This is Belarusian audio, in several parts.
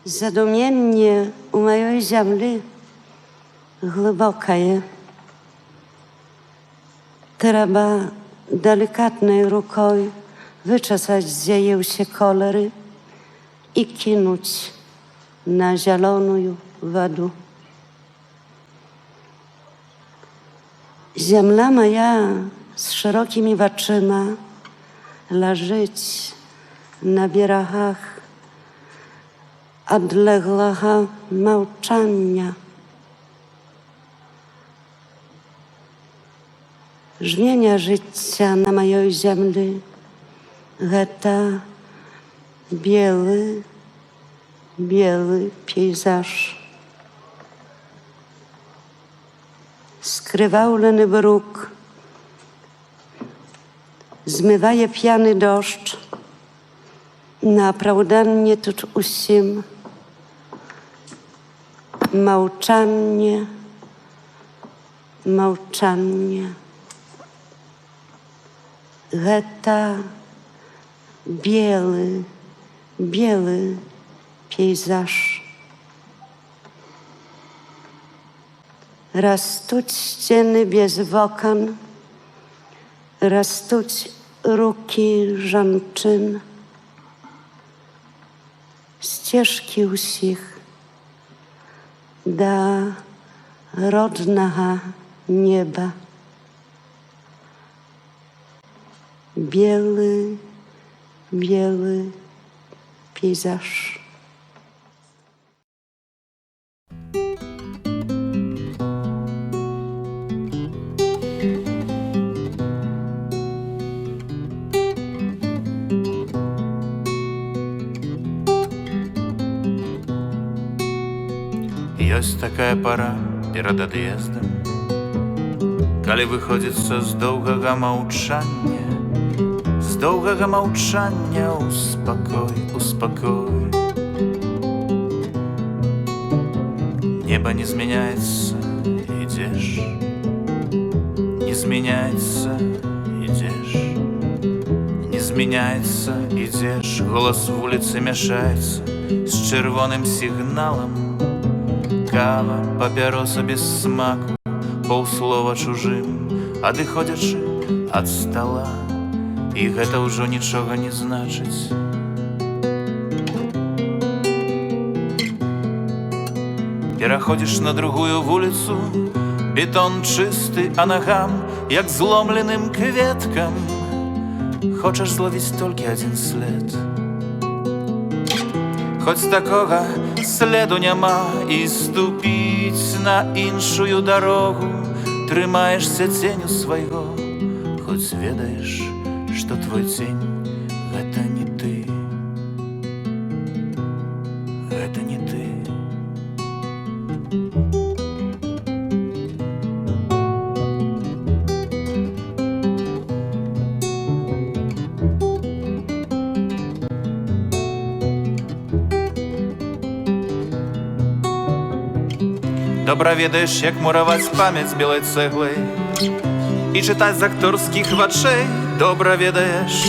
Задуменне у маёй зямлі глыбокае. Трэба далікатнай рукой вычасаць з яе ўсе колеры і кінуць на зялёную ваду. Земля моя з шырокімі вачыма ляжыць на берагах адлеглага маўчання. Жменя жыцця на маёй зямлі гэта белы пейзаж. Скрываўлены брук змывае п'яны дождж на апраўданне тут усім. Маўчанне, маўчанне. Гэта белы пейзаж. Растуць сцены без вокон, растуць рукі жанчын, сцежкі ўсіх да роднага неба. Белы пейзаж. Ёсць такая пара перад ад'ездам, калі выходзіцца з доўгага маўчання, у спакой. Неба не змяняецца, ідзеш, не змяняецца, ідзеш, не змяняецца, ідзеш. Голас вуліцы мяшаецца з чырвоным сігналам. Кава, папяроса без смаку, паўслова чужым, адыходзячы ад стала, і гэта ўжо нічога не значыць. Пераходзіш на другую вуліцу, бетон чысты, а нагам, як зломленым кветкам, хочаш зловіць толькі адзін след. Хоць такога следу няма, і ступіць на іншую дарогу трымаешся ценю свайго, хоць ведаеш, што твой цень гэта не ты, гэта не ты. Добра ведаеш, як мураваць памяць белай цэглай і чытаць з акторскіх вачэй. Добра ведаеш,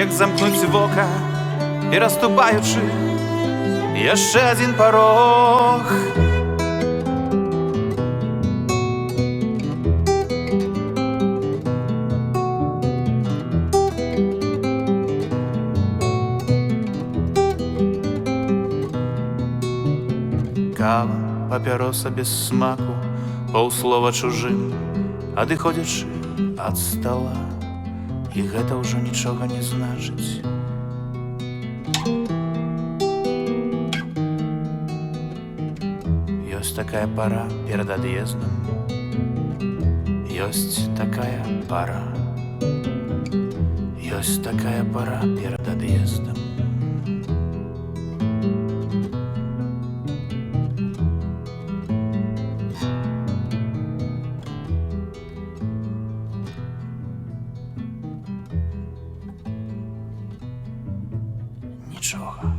як замкнуць вока, пераступаючы яшчэ адзін парог. Кава, папяроса без смаку, паўслова чужым, адыходзячы ад стала, і гэта ўжо нічога не значыць. Ёсць такая пара перад ад'ездам, ёсць такая пара, ёсць такая пара перад ад'ездам. Нічога.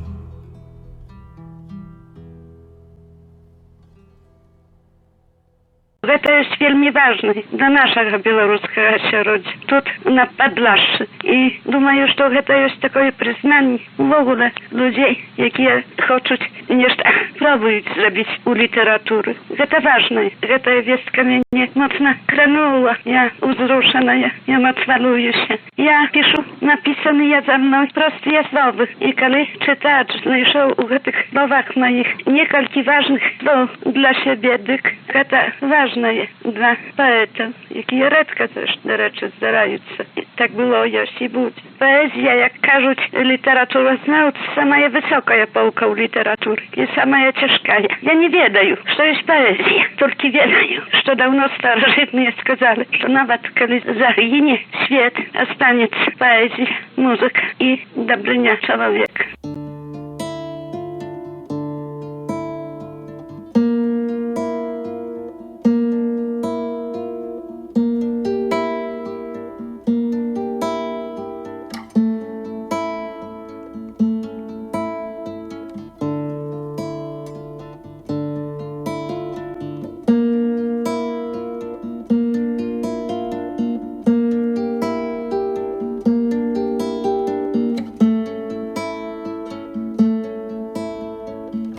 гэта ёсць вельмі важна для нашага беларускага асяроддзя тут на Падлашшы. І думаю, што гэта ёсць такое прызнанне увогуле людзей, якія хочуць нешта пробуюць зрабіць у літаратуры. Гэта важна. Гэтая вестка мяне моцна кранула. Я узрушаная, эмацвалуюся. Я пішу напісаныя за мной простыя словы. І калі чытач знайшоў у гэтых словах маіх некалькі важных слоў для сябе, дык гэта важнае для паэтаў, якія рэдка też, дарэчы, здараюцца. Так было, ёсць і будзе. Паэзія, як кажуць літаратуразнаўцы, самая высокая полка ў літаратуры і самая цяжкая. Я не ведаю, што ёсць паэзія, толькі ведаю, што даўно старажытныя сказалі, што нават калі загіне свет, астанецца паэзія, музыка і дабрыня чалавека.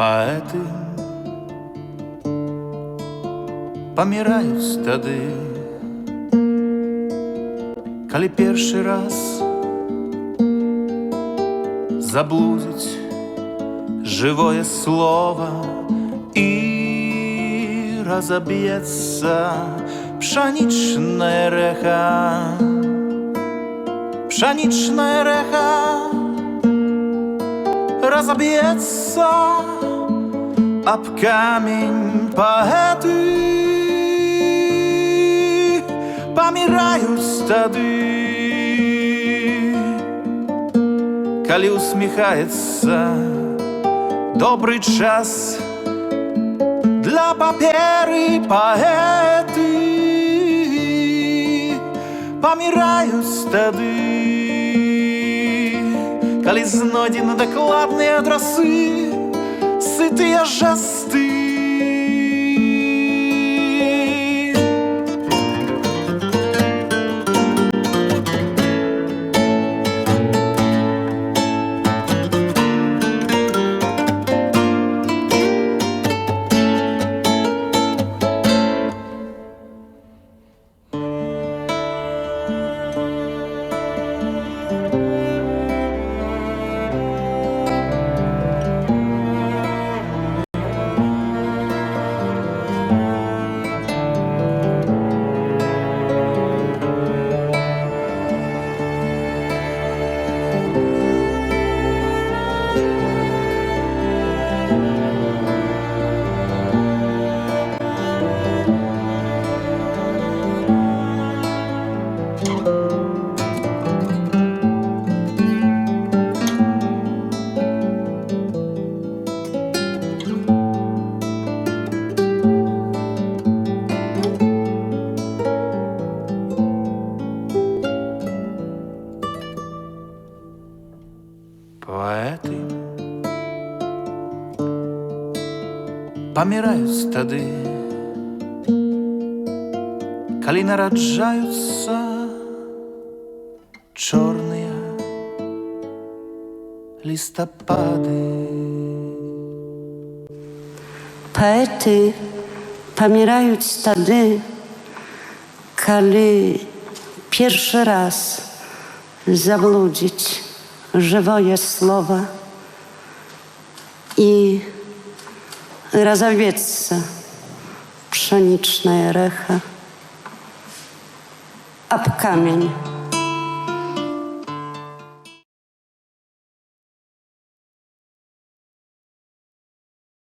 Паэты паміраюць тады, калі першы раз заблудзіць жывое слова і разаб'ецца пшанічнае рэха. Пшанічнае рэха разаб'ецца аб камень. Паэты паміраюць тады, калі усміхаецца добры час для паперы. Паэты паміраюць тады, калі знойдзены дакладныя адрасы, сытыя жесты. Паэты паміраюць тады, калі нараджаюцца чорныя лістапады. Паэты паміраюць тады, калі першы раз заблудзіць żywое słowa i разовьется пшеничное рехо об камень.